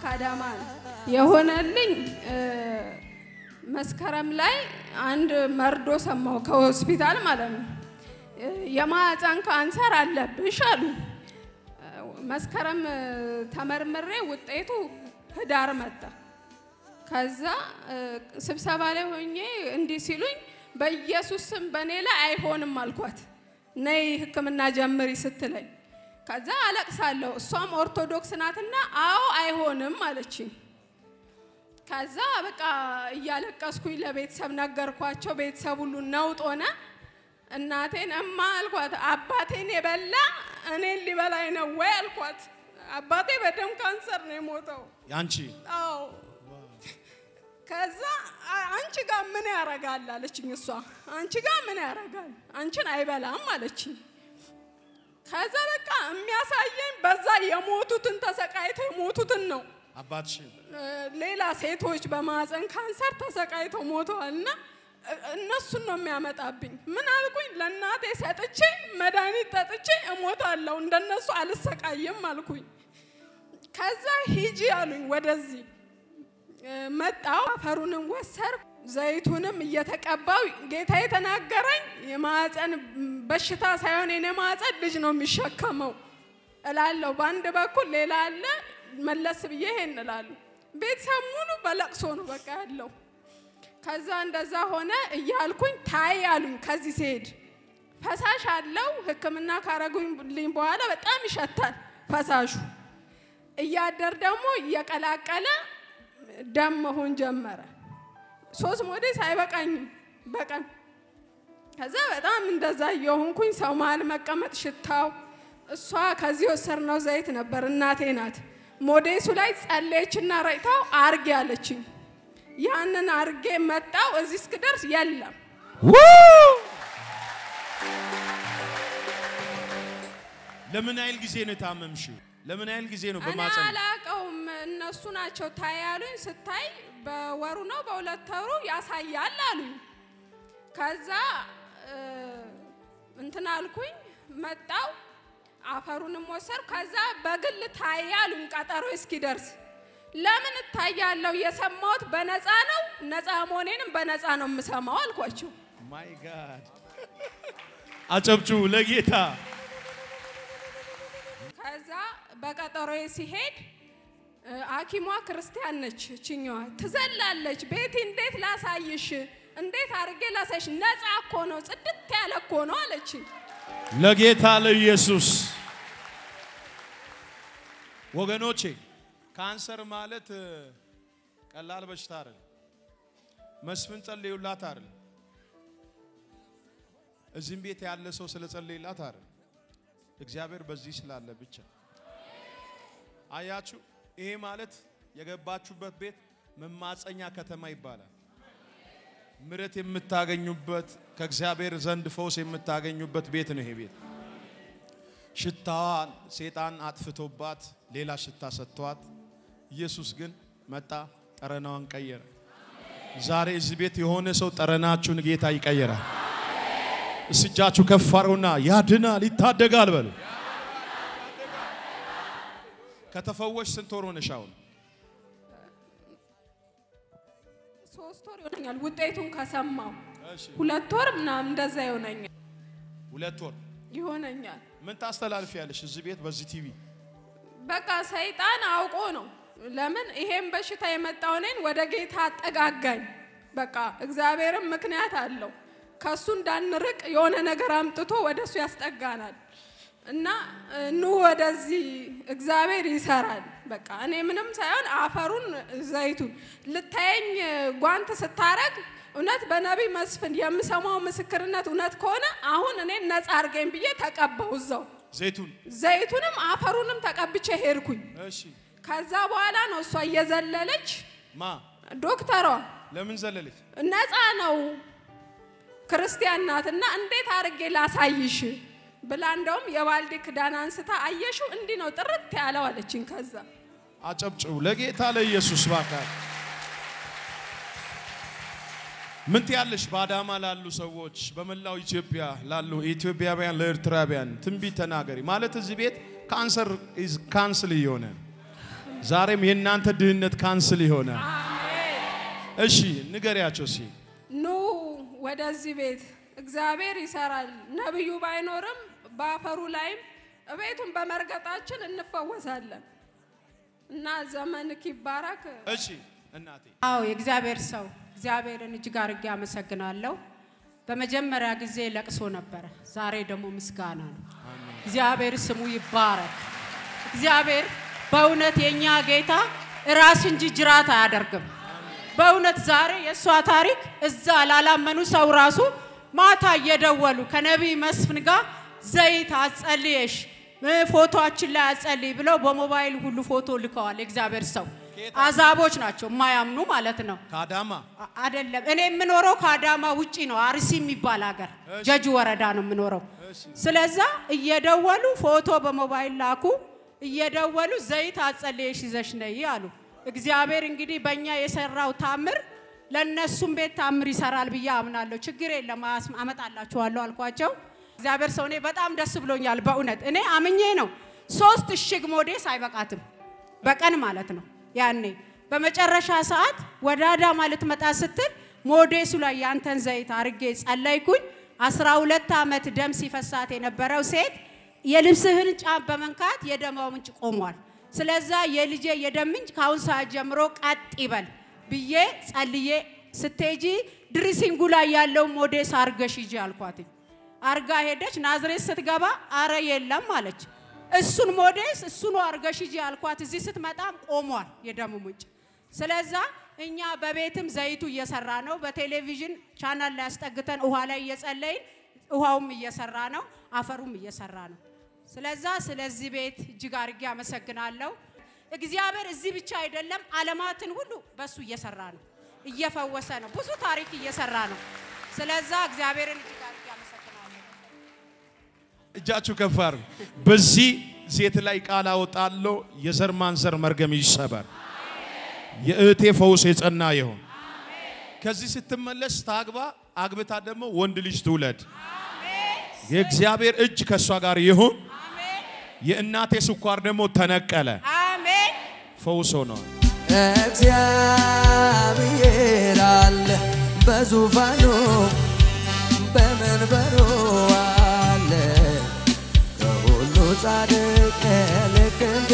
ካዳማ የሆነልኝ መስከረም ላይ አንድ መርዶ ሰማው ከሆስፒታል ማለት ነው የማህፀን ካንሰር አለብሽ አሉ መስከረም ተመርምሬ ውጤቱ ህዳር መጣ ከዛ ስብሰባ ላይ ሆኜ እንዲ ሲሉኝ በኢየሱስ ስም በኔ ላይ አይሆንም አልኳት ነይ ህክምና ጀምሪ ስትለኝ ከዛ አለቅሳለሁ እሷም ኦርቶዶክስ ናትና አዎ አይሆንም አለችኝ ከዛ በቃ እያለቀስኩኝ ለቤተሰብ ነገርኳቸው ቤተሰብ ሁሉ ነውጥ ሆነ እናቴን እማ አልኳት አባቴን የበላ እኔን ሊበላኝ ነው ወይ አልኳት አባቴ በደም ካንሰር ነው የሞተው ያንቺ አዎ ከዛ አንቺ ጋር ምን ያረጋል አለችኝ እሷ አንቺ ጋር ምን ያረጋል አንቺን አይበላም አለችኝ ከዛ በቃ የሚያሳየኝ በዛ የሞቱትን ተሰቃይተው የሞቱትን ነው አባትሽ ሌላ ሴቶች በማህፀን ካንሰር ተሰቃይተው ሞተዋልና እነሱ ነው የሚያመጣብኝ ምን አልኩኝ ለናቴ ሰጥቼ መድኃኒት ጠጥቼ እሞታለሁ እንደነሱ አልሰቃየም አልኩኝ ከዛ ሂጂ አሉኝ ወደዚህ መጣው አፈሩንም ወሰር ዘይቱንም እየተቀባው ጌታ የተናገረኝ የማህፀን በሽታ ሳይሆን የኔ ማህፀን ልጅ ነው የሚሸከመው እላለሁ ባንድ በኩል ሌላ አለ መለስ ብዬ ይሄን እላለሁ ቤተሰብ ሙሉ በለቅሶ ነው በቃ ያለው ከዛ እንደዛ ሆነ እያልኩኝ ታይ አሉኝ ከዚህ ሲሄድ ፈሳሽ አለው ህክምና ካረጉኝ በኋላ በጣም ይሸታል ፈሳሹ እያደር ደግሞ እየቀላቀለ ደም መሆን ጀመረ 3 ሞዴስ አይበቃኝም በቀን ከዛ በጣም እንደዛ የሆንኩኝ ሰው ማል መቀመጥ ሽታው እሷ ከዚህ ወሰርነው ዘይት ነበር እናቴ ናት ሞዴሱ ላይ ጸለየችና ረይታው አርጌ አለችኝ ያንን አርጌ መጣው እዚህ እስክደርስ የለም ለምን አይል ጊዜ ነው ታመምሽው ለምን አይል ጊዜ ነው በማጸን አላቀውም እነሱ ናቸው ታያሉኝ ስታይ በወሩ ነው በሁለት ወሩ ያሳያል አሉኝ ከዛ እንትን አልኩኝ መጣው አፈሩንም ወሰር ከዛ በግል ታያሉኝ ቀጠሮ እስኪደርስ ለምን ታያለው የሰማውት በነፃ ነው ነፃ ሞኔንም በነፃ ነው የምሰማው አልኳቸው ማይ ጋድ አጨብጩ ለጌታ ከዛ በቀጠሮዬ ሲሄድ አኪሟ ክርስቲያን ነች እቺኛዋ ትዘላለች ቤቲ እንዴት ላሳይሽ እንዴት አርጌ ላሳይሽ ነፃ እኮ ነው ጽድት ያለ እኮ ነው አለች ለጌታ ለኢየሱስ ወገኖቼ ካንሰር ማለት ቀላል በሽታ አይደል መስፍን ጸልዩላት አይደል እዚህም ቤት ያለ ሰው ስለጸልይላት አይደል እግዚአብሔር በዚህ ስላለ ብቻ አያችሁ ይሄ ማለት የገባችሁበት ቤት መማጸኛ ከተማ ይባላል ምረት የምታገኙበት ከእግዚአብሔር ዘንድ ፈውስ የምታገኙበት ቤት ነው ይሄ ቤት ሽታዋን ሰይጣን አጥፍቶባት ሌላ ሽታ ሰጥቷት ኢየሱስ ግን መጣ ጠረናውን ቀየረ ዛሬ እዚህ ቤት የሆነ ሰው ጠረናችሁን ጌታ ይቀየራል እስጃችሁ ከፋሩና ያድናል ይታደጋል በሉ ከተፈወሽ ስንት ወር ሆነሽ አሁን 3 ወር ይሆነኛል ውጤቱን ከሰማው 2 ወር ምናምን እንደዛ ይሆነኛል 2 ወር ይሆነኛል ምን ታስተላልፊያለሽ እዚህ ቤት በዚህ ቲቪ በቃ ሰይጣን አውቆ ነው ለምን ይሄን በሽታ የመጣው ነን ወደ ጌታ አጠጋጋኝ በቃ እግዚአብሔርም ምክንያት አለው ከሱ እንዳንርቅ የሆነ ነገር አምጥቶ ወደሱ ያስጠጋናል እና ኑ ወደዚህ እግዚአብሔር ይሰራል በቃ እኔ ምንም ሳይሆን አፈሩን ዘይቱን ልታየኝ ጓንት ስታረግ እውነት በነብይ መስፍን የምሰማው ምስክርነት እውነት ከሆነ አሁን እኔ ነፃ አርገኝ ብዬ ተቀባው እዛው ዘይቱንም አፈሩንም ተቀብቼ ሄርኩኝ እሺ ከዛ በኋላ ነው እሷ እየዘለለች ማ ዶክተሯ ለምን ዘለለች ነፃ ነው ክርስቲያን ናትና እንዴት አርጌ ላሳይሽ ብላ እንደውም የባልዲ ክዳን አንስታ አየሹ እንዲ ነው ጥርት ያለው አለችኝ ከዛ አጨብጭው ለጌታ ለኢየሱስ ባካት ምን ትያለሽ ባዳማ ላሉ ሰዎች በመላው ኢትዮጵያ ላሉ ኢትዮጵያውያን ለኤርትራውያን ትንቢት ተናገሪ ማለት እዚህ ቤት ካንሰር ኢዝ ካንስል ይሆነ ዛሬም የእናንተ ድህነት ካንስል ይሆናል አሜን እሺ ንገሪያቸው ሲ ኑ ወደዚህ ቤት እግዚአብሔር ይሰራል ነብዩ ባይኖርም ባፈሩ ላይም ቤቱን በመርገጣችን እንፈወሳለን እና ዘመንክ ይባረክ እሺ እናቴ አው የእግዚአብሔር ሰው እግዚአብሔርን እጅግ አርጌ አመሰግናለሁ በመጀመሪያ ጊዜ ለቅሶ ነበር ዛሬ ደግሞ ምስጋና ነው እግዚአብሔር ስሙ ይባረክ እግዚአብሔር በእውነት የኛ ጌታ ራስ እንጂ ጅራት አያደርግም በእውነት ዛሬ የሷ ታሪክ እዛ ላላመኑ ሰው ራሱ ማታ እየደወሉ ከነብይ መስፍን ጋር ዘይት አጸልየሽ ፎቶአችን ላይ አጸልይ ብለው በሞባይል ሁሉ ፎቶ ልከዋል እግዚአብሔር ሰው አዛቦች ናቸው ማያምኑ ማለት ነው ካዳማ አይደለም እኔ ምኖረው ካዳማ ውጪ ነው አርሲ የሚባል ሀገር ጀጅ ወረዳ ነው ምኖረው ስለዛ እየደወሉ ፎቶ በሞባይል ላኩ እየደወሉ ዘይት አጸልየሽ ይዘሽ ነይ አሉ እግዚአብሔር እንግዲህ በእኛ የሰራው ታምር ለነሱም ቤት ታምር ይሰራል ብዬ አምናለሁ ችግር የለም አመጣላችኋለሁ አልኳቸው እግዚአብሔር ሰው እኔ በጣም ደስ ብሎኛል በእውነት እኔ አምኜ ነው 3 እሽግ ሞዴስ አይበቃትም በቀን ማለት ነው ያኔ በመጨረሻ ሰዓት ወዳዳ ማለት መጣ ስትል ሞዴሱ ላይ ያንተን ዘይት አርጌ ጸለይኩኝ 12 አመት ደም ሲፈሳት የነበረው ሴት የልብስህን ጫፍ በመንካት የደማው ምንጭ ቆሟል ስለዛ የልጄ የደም ምንጭ ካሁን ሰዓት ጀምሮ ቀጥ ይበል ብዬ ጸልዬ ስትሄጂ ድሪሲንጉ ላይ ያለው ሞዴስ አርገሽ ይጂ አልኳት አርጋ ሄደች ናዝሬት ስትገባ አረ የለም አለች እሱን ሞዴስ እሱን አርገሽ ይጂ አልኳት እዚህ ስትመጣም ቆሟል የደሙ ምንጭ ስለዛ እኛ በቤትም ዘይቱ እየሰራ ነው በቴሌቪዥን ቻናል ላይ አስጠግተን ውሃ ላይ እየጸለይን ውሃውም እየሰራ ነው አፈሩም እየሰራ ነው ስለዛ ስለዚህ ቤት እጅግ አርጌ አመሰግናለሁ እግዚአብሔር እዚህ ብቻ አይደለም ዓለማትን ሁሉ በሱ እየሰራ ነው እየፈወሰ ነው ብዙ ታሪክ እየሰራ ነው ስለዛ እግዚአብሔርን እጅግ አርጌ አመሰግናለሁ እጃችሁ ከፋር በዚህ ዜት ላይ ቃል አወጣለሁ የዘር ማንዘር መርገም ይሰበር የእቴ ፈውስ የጸና ይሁን ከዚህ ስትመለስ ታግባ አግብታ ደግሞ ወንድ ልጅ ትውለድ የእግዚአብሔር እጅ ከሷ ጋር ይሁን የእናቴ ስኳር ደግሞ ተነቀለ አሜን ፈውስ ነው እግዚአብሔር አለ በዙፋኑ በመንበሩ አለ ከሁሉ ጻድቅ ልክ እንደ